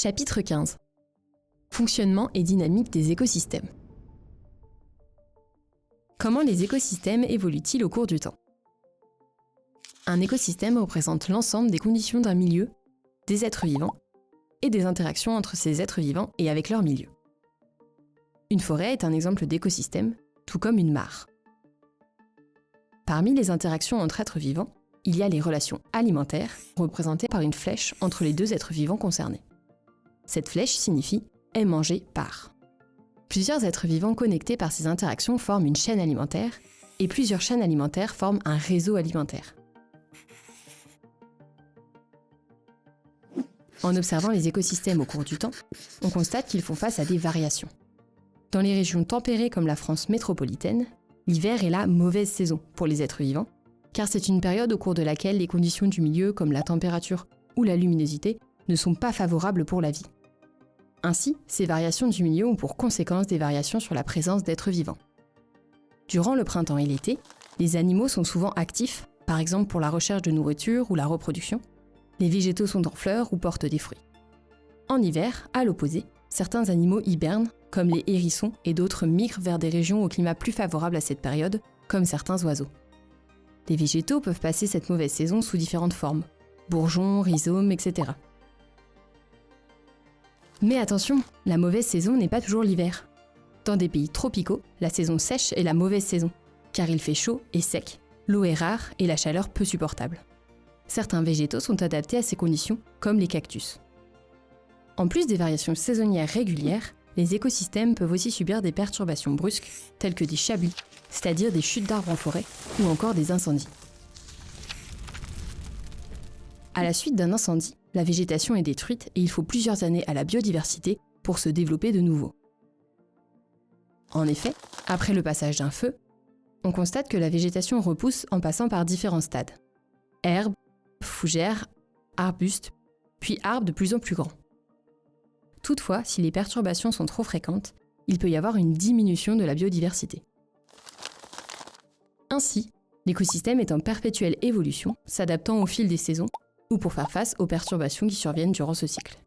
Chapitre 15. Fonctionnement et dynamique des écosystèmes. Comment les écosystèmes évoluent-ils au cours du temps ? Un écosystème représente l'ensemble des conditions d'un milieu, des êtres vivants, et des interactions entre ces êtres vivants et avec leur milieu. Une forêt est un exemple d'écosystème, tout comme une mare. Parmi les interactions entre êtres vivants, il y a les relations alimentaires, représentées par une flèche entre les deux êtres vivants concernés. Cette flèche signifie « est mangé par ». Plusieurs êtres vivants connectés par ces interactions forment une chaîne alimentaire, et plusieurs chaînes alimentaires forment un réseau alimentaire. En observant les écosystèmes au cours du temps, on constate qu'ils font face à des variations. Dans les régions tempérées comme la France métropolitaine, l'hiver est la mauvaise saison pour les êtres vivants, car c'est une période au cours de laquelle les conditions du milieu comme la température ou la luminosité ne sont pas favorables pour la vie. Ainsi, ces variations du milieu ont pour conséquence des variations sur la présence d'êtres vivants. Durant le printemps et l'été, les animaux sont souvent actifs, par exemple pour la recherche de nourriture ou la reproduction. Les végétaux sont en fleurs ou portent des fruits. En hiver, à l'opposé, certains animaux hibernent, comme les hérissons, et d'autres migrent vers des régions au climat plus favorable à cette période, comme certains oiseaux. Les végétaux peuvent passer cette mauvaise saison sous différentes formes, bourgeons, rhizomes, etc. Mais attention, la mauvaise saison n'est pas toujours l'hiver. Dans des pays tropicaux, la saison sèche est la mauvaise saison, car il fait chaud et sec, l'eau est rare et la chaleur peu supportable. Certains végétaux sont adaptés à ces conditions, comme les cactus. En plus des variations saisonnières régulières, les écosystèmes peuvent aussi subir des perturbations brusques, telles que des chablis, c'est-à-dire des chutes d'arbres en forêt, ou encore des incendies. À la suite d'un incendie, la végétation est détruite et il faut plusieurs années à la biodiversité pour se développer de nouveau. En effet, après le passage d'un feu, on constate que la végétation repousse en passant par différents stades. Herbes, fougères, arbustes, puis arbres de plus en plus grands. Toutefois, si les perturbations sont trop fréquentes, il peut y avoir une diminution de la biodiversité. Ainsi, l'écosystème est en perpétuelle évolution, s'adaptant au fil des saisons ou pour faire face aux perturbations qui surviennent durant ce cycle.